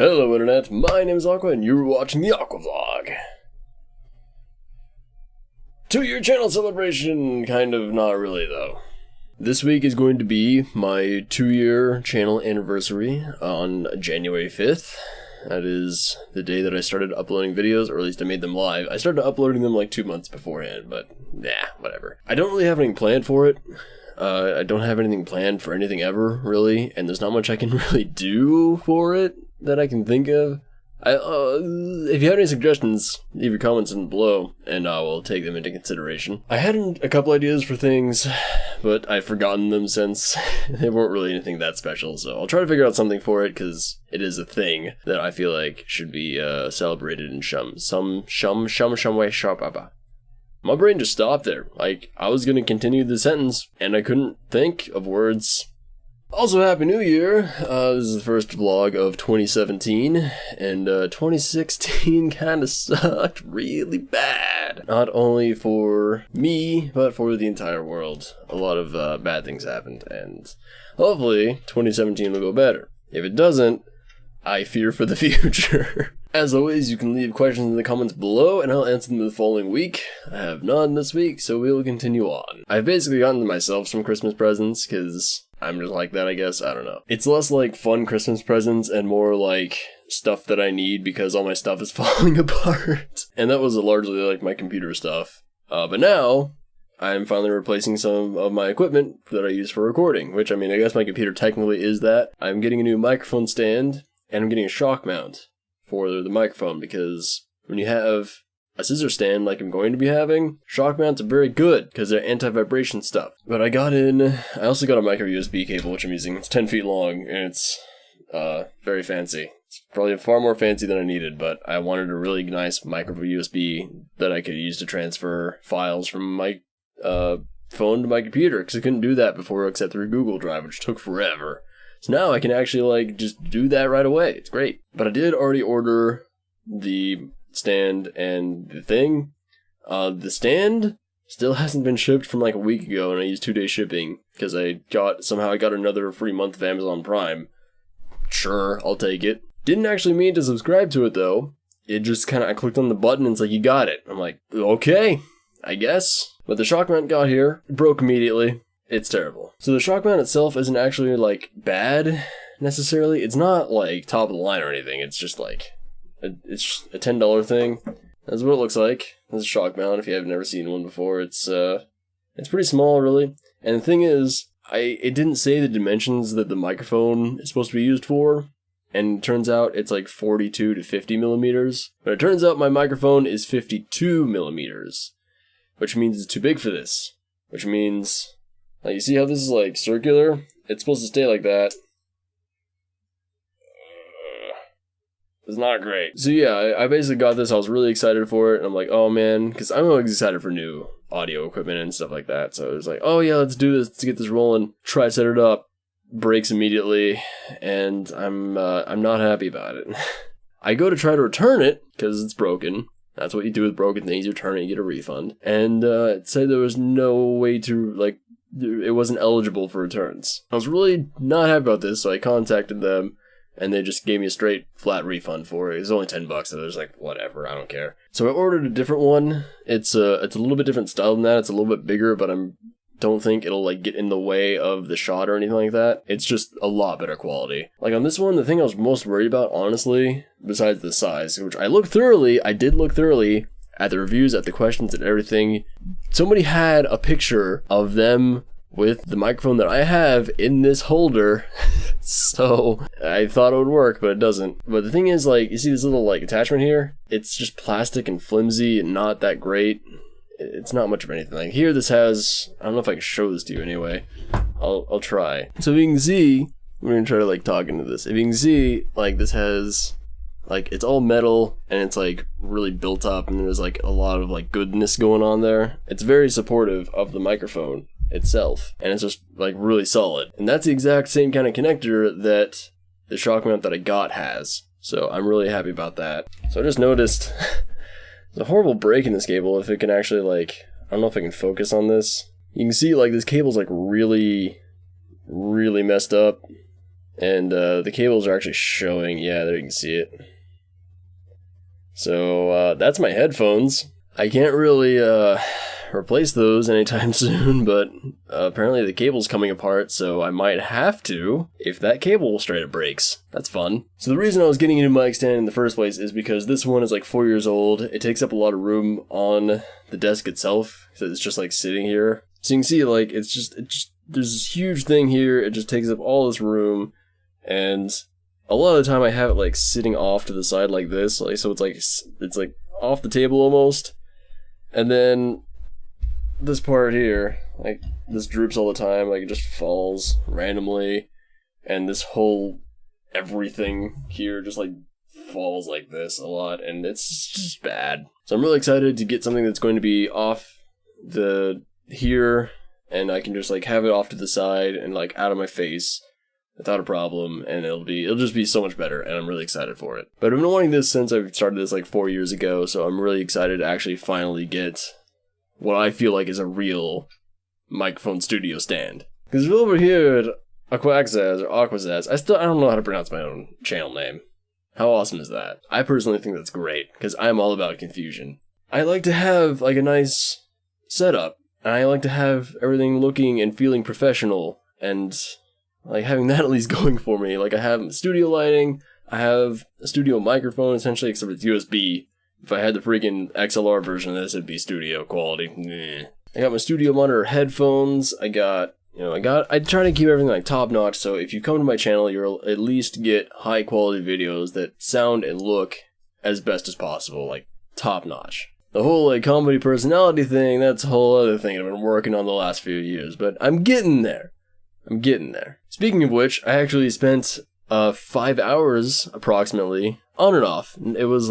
Hello Internet, my name is Aqua and you're watching the Aqua Vlog. 2-year channel celebration, kind of not really though. This week is going to be my 2-year channel anniversary on January 5th. That is the day that I started uploading videos, or at least I made them live. I started uploading them like 2 months beforehand, but nah, whatever. I don't really have anything planned for it. I don't have anything planned for anything ever, really, and there's not much I can really do for it that I can think of. If you have any suggestions, leave your comments in below, and I will take them into consideration. I had a couple ideas for things, but I've forgotten them since. They weren't really anything that special, so I'll try to figure out something for it, because it is a thing that I feel like should be celebrated in some way, shababa. My brain just stopped there. Like, I was gonna continue the sentence, and I couldn't think of words. Also, Happy New Year! This is the first vlog of 2017, and 2016 kinda sucked really bad. Not only for me, but for the entire world. A lot of bad things happened, and hopefully 2017 will go better. If it doesn't, I fear for the future. As always, you can leave questions in the comments below, and I'll answer them the following week. I have none this week, so we will continue on. I've basically gotten myself some Christmas presents, because I'm just like that, I guess. I don't know. It's less like fun Christmas presents and more like stuff that I need because all my stuff is falling apart. And that was largely like my computer stuff. But now, I'm finally replacing some of my equipment that I use for recording, which, I mean, I guess my computer technically is that. I'm getting a new microphone stand, and I'm getting a shock mount for the microphone, because when you have a scissor stand like I'm going to be having, shock mounts are very good because they're anti-vibration stuff. But I also got a micro USB cable which I'm using. It's 10 feet long and it's very fancy. It's probably far more fancy than I needed, but I wanted a really nice micro USB that I could use to transfer files from my phone to my computer, because I couldn't do that before except through Google Drive, which took forever. So now I can actually like just do that right away. It's great. But I did already order the stand and the thing. The stand still hasn't been shipped from like a week ago, and I used 2-day shipping because somehow I got another free month of Amazon Prime. Sure, I'll take it. Didn't actually mean to subscribe to it though. It just I clicked on the button and it's like, you got it. I'm like, okay, I guess. But the shock mount got here, it broke immediately. It's terrible. So the shock mount itself isn't actually like bad necessarily. It's not like top of the line or anything. It's just like it's a $10 thing. That's what it looks like. It's a shock mount. If you have never seen one before, it's pretty small, really. And the thing is, it didn't say the dimensions that the microphone is supposed to be used for, and it turns out it's like 42 to 50 millimeters. But it turns out my microphone is 52 millimeters, which means it's too big for this. Which means, like, you see how this is like circular? It's supposed to stay like that. It's not great. So yeah, I basically got this. I was really excited for it. And I'm like, oh man, because I'm always excited for new audio equipment and stuff like that. So it was like, oh yeah, let's do this. Let's get this rolling. Try to set it up. Breaks immediately. And I'm not happy about it. I go to try to return it because it's broken. That's what you do with broken things. You return it, you get a refund. And it said there was no way to, like, it wasn't eligible for returns. I was really not happy about this, so I contacted them. And they just gave me a straight flat refund for it. It was only $10, so I was like, whatever, I don't care. So I ordered a different one. It's a little bit different style than that. It's a little bit bigger, but don't think it'll like get in the way of the shot or anything like that. It's just a lot better quality. Like on this one, the thing I was most worried about, honestly, besides the size, which I did look thoroughly at the reviews, at the questions and everything. Somebody had a picture of them with the microphone that I have in this holder. So I thought it would work, but it doesn't. But the thing is, like, you see this little like attachment here? It's just plastic and flimsy and not that great. It's not much of anything. Like here, this has, I don't know if I can show this to you anyway. I'll try. So if you can see, we're gonna try to like talk into this. If you can see, like this has, like it's all metal and it's like really built up, and there's like a lot of like goodness going on there. It's very supportive of the microphone itself, and it's just like really solid. And that's the exact same kind of connector that the shock mount that I got has. So I'm really happy about that. So I just noticed there's a horrible break in this cable. If it can actually like, I don't know if I can focus on this. You can see like this cable's like really messed up. And the cables are actually showing. Yeah, there you can see it. So that's my headphones. I can't really replace those anytime soon, but apparently the cable's coming apart, so I might have to if that cable straight up breaks. That's fun. So the reason I was getting a new mic stand in the first place is because this one is like 4 years old. It takes up a lot of room on the desk itself, so it's just like sitting here. So you can see like it's just there's this huge thing here. It just takes up all this room, and a lot of the time I have it like sitting off to the side like this, like so it's like off the table almost. And then this part here, like this droops all the time, like it just falls randomly, and this whole everything here just like falls like this a lot, and it's just bad. So I'm really excited to get something that's going to be off the here, and I can just like have it off to the side and like out of my face without a problem, and it'll just be so much better, and I'm really excited for it. But I've been wanting this since I started this like 4 years ago, so I'm really excited to actually finally get what I feel like is a real microphone studio stand. Because over here at Aqua or Aqua, I don't know how to pronounce my own channel name. How awesome is that? I personally think that's great, because I'm all about confusion. I like to have like a nice setup, and I like to have everything looking and feeling professional, and like having that at least going for me. Like I have studio lighting, I have a studio microphone essentially, except it's USB. If I had the freaking XLR version of this, it'd be studio quality. Nah. I got my studio monitor headphones. I try to keep everything like top notch, so if you come to my channel, you'll at least get high quality videos that sound and look as best as possible, like top notch. The whole like comedy personality thing, that's a whole other thing I've been working on the last few years, but I'm getting there. Speaking of which, I actually spent 5 hours approximately on and off. It was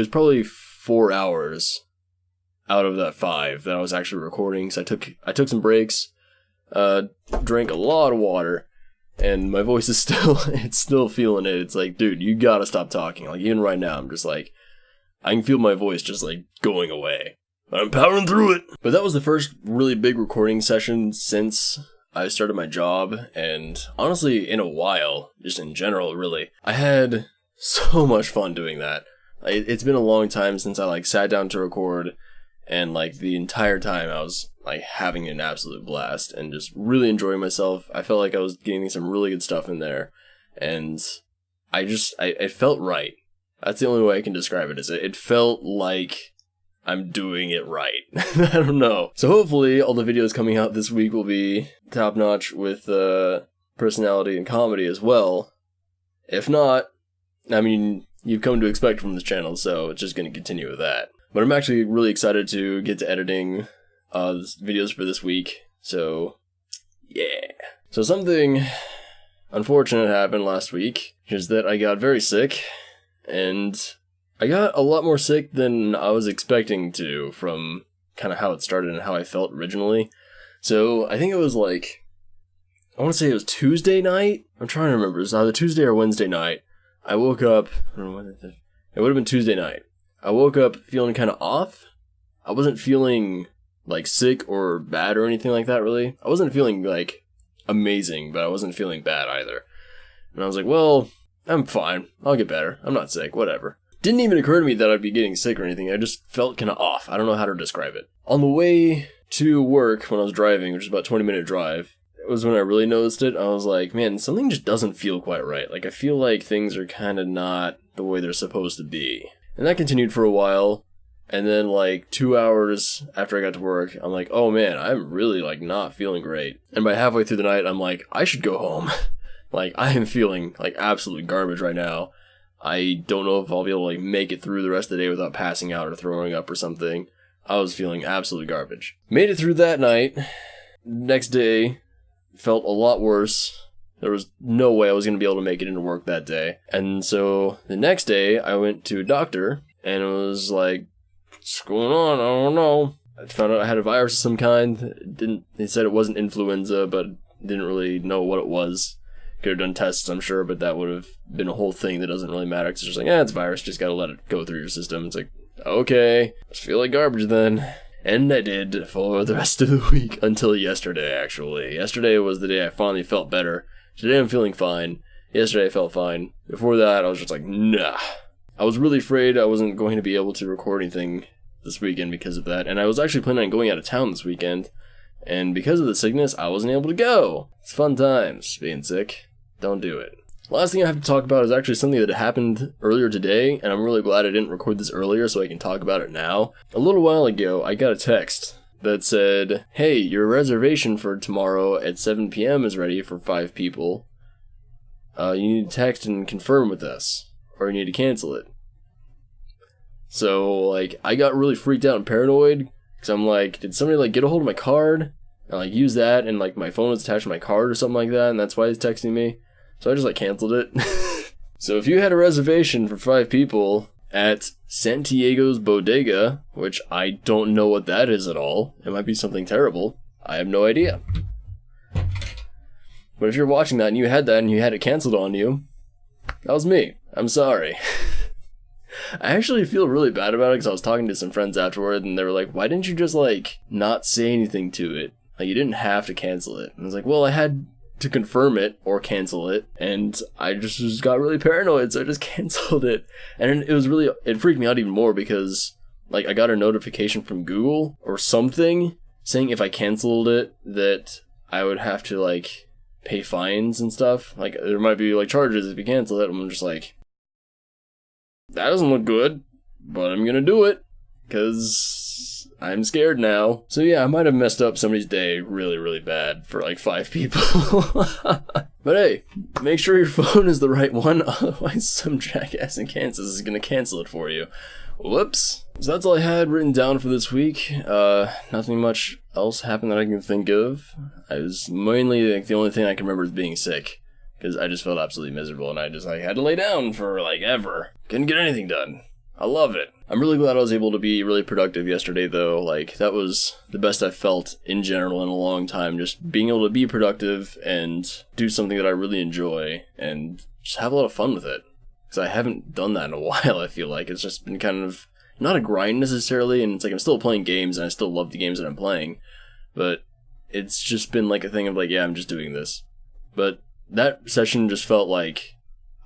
probably 4 hours out of that 5 that I was actually recording. So I took some breaks, drank a lot of water, and my voice is still feeling it. It's like, dude, you gotta stop talking. Like even right now, I'm just like, I can feel my voice just like going away. But I'm powering through it. But that was the first really big recording session since I started my job, and honestly, in a while, just in general, really. I had so much fun doing that. It's been a long time since I like sat down to record, and like the entire time I was like having an absolute blast and just really enjoying myself. I felt like I was getting some really good stuff in there, and it felt right. That's the only way I can describe it, is it felt like I'm doing it right. I don't know. So hopefully all the videos coming out this week will be top notch with personality and comedy as well. If not, I mean, you've come to expect from this channel, so it's just going to continue with that. But I'm actually really excited to get to editing videos for this week. So, yeah. So something unfortunate happened last week, which is that I got very sick, and I got a lot more sick than I was expecting to from kind of how it started and how I felt originally. So I think it was like, I want to say it was Tuesday night. I'm trying to remember. It was either Tuesday or Wednesday night. I woke up, I don't know when it would have been Tuesday night. I woke up feeling kind of off. I wasn't feeling like sick or bad or anything like that, really. I wasn't feeling like amazing, but I wasn't feeling bad either. And I was like, well, I'm fine. I'll get better. I'm not sick, whatever. Didn't even occur to me that I'd be getting sick or anything. I just felt kind of off. I don't know how to describe it. On the way to work when I was driving, which is about a 20-minute drive, it was when I really noticed it. I was like, man, something just doesn't feel quite right. Like, I feel like things are kind of not the way they're supposed to be. And that continued for a while. And then, like, 2 hours after I got to work, I'm like, oh man, I'm really, like, not feeling great. And by halfway through the night, I'm like, I should go home. Like, I am feeling, like, absolute garbage right now. I don't know if I'll be able to like make it through the rest of the day without passing out or throwing up or something. I was feeling absolute garbage. Made it through that night. Next day, felt a lot worse. There was no way I was going to be able to make it into work that day. And so the next day, I went to a doctor, and it was like, what's going on? I don't know. I found out I had a virus of some kind. They said it wasn't influenza, but didn't really know what it was. Could have done tests, I'm sure, but that would have been a whole thing that doesn't really matter. It's just like, it's virus, just gotta let it go through your system. It's like, okay, just feel like garbage then. And I did for the rest of the week until yesterday, actually. Yesterday was the day I finally felt better. Today I'm feeling fine, Yesterday I felt fine. Before that, I was just like, nah. I was really afraid I wasn't going to be able to record anything this weekend because of that, and I was actually planning on going out of town this weekend, and because of the sickness, I wasn't able to go. It's fun times, being sick. Don't do it. Last thing I have to talk about is actually something that happened earlier today, and I'm really glad I didn't record this earlier so I can talk about it now. A little while ago, I got a text that said, hey, your reservation for tomorrow at 7 p.m. is ready for 5 people. You need to text and confirm with us, or you need to cancel it. So, like, I got really freaked out and paranoid, because I'm like, did somebody, like, get a hold of my card, and, like, use that, and, like, my phone was attached to my card or something like that, and that's why he's texting me? So I just, like, canceled it. So if you had a reservation for 5 people at Santiago's Bodega, which I don't know what that is at all, it might be something terrible, I have no idea. But if you're watching that and you had that and you had it canceled on you, that was me. I'm sorry. I actually feel really bad about it because I was talking to some friends afterward and they were like, why didn't you just, like, not say anything to it? Like, you didn't have to cancel it. And I was like, well, I had to confirm it or cancel it, and I just got really paranoid, so I just canceled it. And it freaked me out even more because, like, I got a notification from Google or something saying if I canceled it that I would have to, like, pay fines and stuff. Like, there might be, like, charges if you cancel it. I'm just like, that doesn't look good, but I'm gonna do it because I'm scared now. So yeah, I might have messed up somebody's day really, really bad for like 5 people. But hey, make sure your phone is the right one, otherwise some jackass in Kansas is gonna cancel it for you. Whoops. So that's all I had written down for this week. Nothing much else happened that I can think of. I was mainly, like, the only thing I can remember is being sick, because I just felt absolutely miserable, and I just, like, had to lay down for, like, ever. Couldn't get anything done. I love it. I'm really glad I was able to be really productive yesterday, though. Like, that was the best I've felt in general in a long time. Just being able to be productive and do something that I really enjoy and just have a lot of fun with it. Because I haven't done that in a while, I feel like. It's just been kind of, not a grind necessarily, and it's like I'm still playing games and I still love the games that I'm playing. But it's just been like a thing of like, yeah, I'm just doing this. But that session just felt like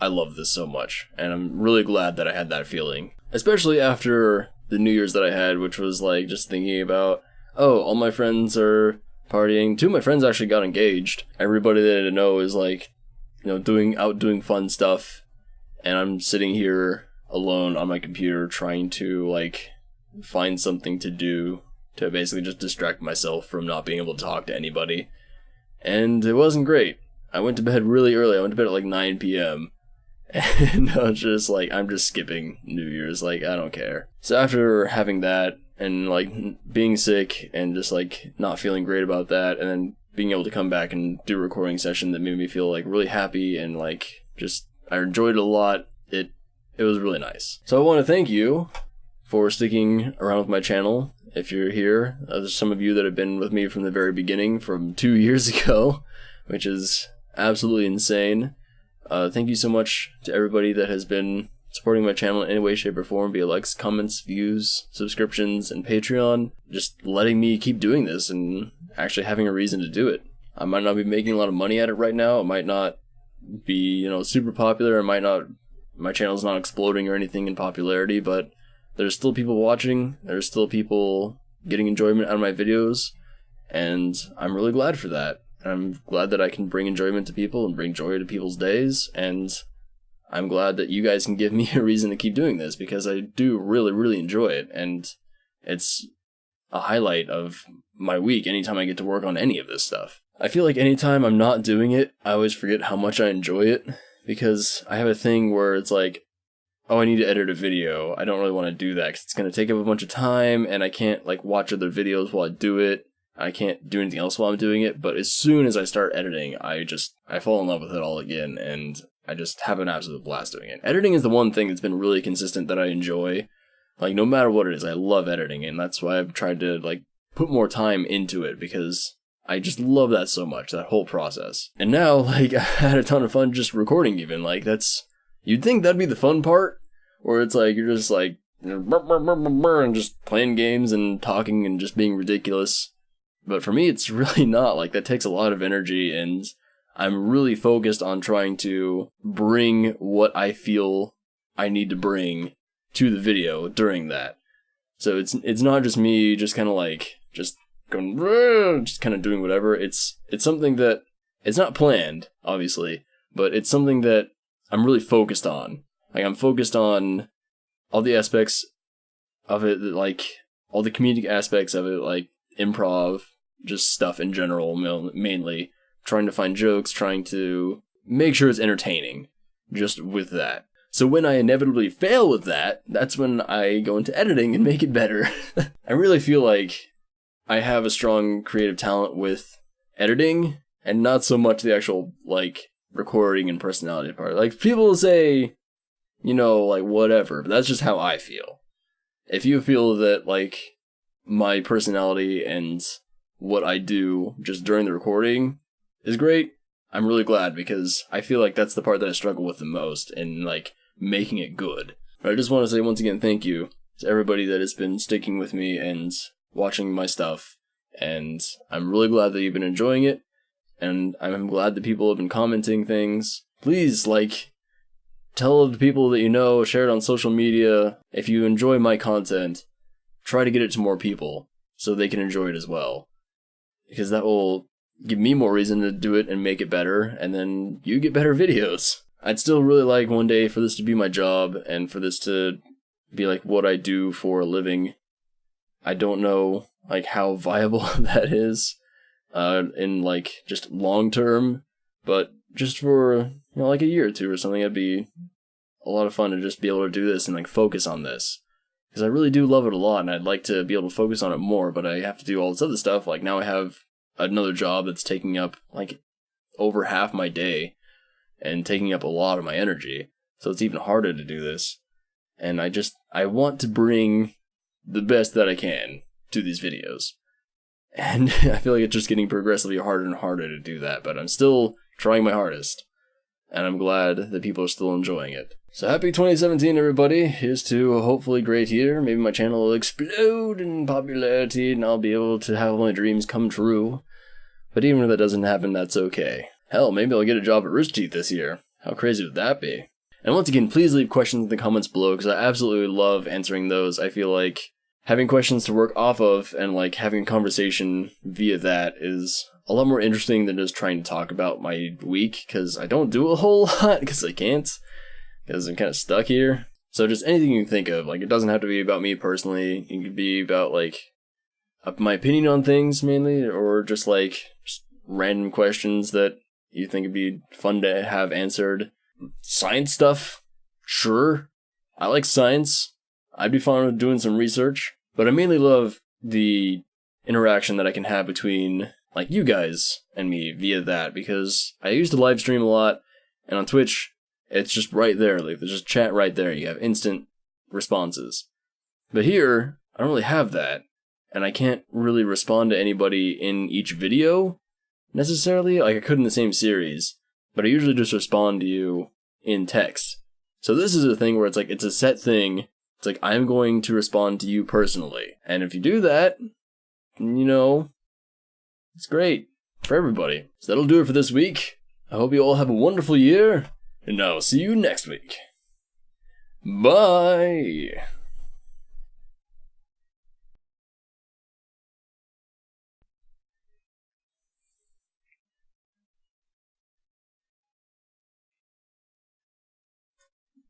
I love this so much, and I'm really glad that I had that feeling. Especially after the New Year's that I had, which was like just thinking about, oh, all my friends are partying. 2 of my friends actually got engaged. Everybody that I know is like, you know, doing fun stuff, and I'm sitting here alone on my computer trying to like find something to do to basically just distract myself from not being able to talk to anybody. And it wasn't great. I went to bed really early. I went to bed at like 9 p.m. And I was just like, I'm just skipping New Year's, like, I don't care. So after having that, and like being sick, and just like not feeling great about that, and then being able to come back and do a recording session that made me feel like really happy, and like just, I enjoyed it a lot, it was really nice. So I want to thank you for sticking around with my channel. If you're here, there's some of you that have been with me from the very beginning, from 2 years ago, which is absolutely insane. Thank you so much to everybody that has been supporting my channel in any way, shape, or form, via likes, comments, views, subscriptions, and Patreon. Just letting me keep doing this and actually having a reason to do it. I might not be making a lot of money at it right now. It might not be, you know, super popular. My channel's not exploding or anything in popularity, but there's still people watching. There's still people getting enjoyment out of my videos, and I'm really glad for that. I'm glad that I can bring enjoyment to people and bring joy to people's days, and I'm glad that you guys can give me a reason to keep doing this, because I do really, really enjoy it, and it's a highlight of my week anytime I get to work on any of this stuff. I feel like anytime I'm not doing it, I always forget how much I enjoy it, because I have a thing where it's like, oh, I need to edit a video. I don't really want to do that because it's going to take up a bunch of time, and I can't like watch other videos while I do it. I can't do anything else while I'm doing it, but as soon as I start editing, I fall in love with it all again, and I just have an absolute blast doing it. Editing is the one thing that's been really consistent that I enjoy. Like, no matter what it is, I love editing, and that's why I've tried to, like, put more time into it, because I just love that so much, that whole process. And now, like, I had a ton of fun just recording even, like, you'd think that'd be the fun part, where it's like, you're just like, and just playing games and talking and just being ridiculous. But for me, it's really not. Like, that takes a lot of energy, and I'm really focused on trying to bring what I feel I need to bring to the video during that. So it's not just me just kind of like just going just kind of doing whatever. It's something that it's not planned, obviously, but it's something that I'm really focused on. Like, I'm focused on all the aspects of it, like all the comedic aspects of it, like improv, just stuff in general, mainly trying to find jokes, trying to make sure it's entertaining, just with that. So when I inevitably fail with that, that's when I go into editing and make it better. I really feel like I have a strong creative talent with editing, and not so much the actual, like, recording and personality part. Like, people say, you know, like, whatever, but that's just how I feel. If you feel that, like, my personality and what I do just during the recording is great, I'm really glad, because I feel like that's the part that I struggle with the most, in, like, making it good. But I just want to say once again thank you to everybody that has been sticking with me and watching my stuff, and I'm really glad that you've been enjoying it, and I'm glad that people have been commenting things. Please, like, tell the people that you know, share it on social media. If you enjoy my content, try to get it to more people so they can enjoy it as well, because that will give me more reason to do it and make it better, and then you get better videos. I'd still really like one day for this to be my job, and for this to be like what I do for a living. I don't know like how viable that is in like just long term, but just for, you know, like a year or two or something, it'd be a lot of fun to just be able to do this and like focus on this, because I really do love it a lot, and I'd like to be able to focus on it more, but I have to do all this other stuff. Like, now I have another job that's taking up like over half my day and taking up a lot of my energy, so it's even harder to do this. And I want to bring the best that I can to these videos, and I feel like it's just getting progressively harder and harder to do that, but I'm still trying my hardest, and I'm glad that people are still enjoying it. So happy 2017, everybody. Here's to a hopefully great year. Maybe my channel will explode in popularity and I'll be able to have my dreams come true. But even if that doesn't happen, that's okay. Hell, maybe I'll get a job at Rooster Teeth this year. How crazy would that be? And once again, please leave questions in the comments below, because I absolutely love answering those. I feel like having questions to work off of and like having a conversation via that is a lot more interesting than just trying to talk about my week, because I don't do a whole lot, because I can't, because I'm kind of stuck here. So just anything you can think of. Like, it doesn't have to be about me personally. It could be about like my opinion on things mainly, or just like just random questions that you think it'd be fun to have answered. Science stuff, sure. I like science. I'd be fine with doing some research, but I mainly love the interaction that I can have between like you guys and me via that, because I used to live stream a lot, and on Twitch, it's just right there. Like, there's just chat right there. You have instant responses. But here, I don't really have that, and I can't really respond to anybody in each video necessarily. Like, I could in the same series, but I usually just respond to you in text. So this is a thing where it's like, it's a set thing. It's like, I'm going to respond to you personally. And if you do that, you know, it's great for everybody. So that'll do it for this week. I hope you all have a wonderful year, and I'll see you next week. Bye!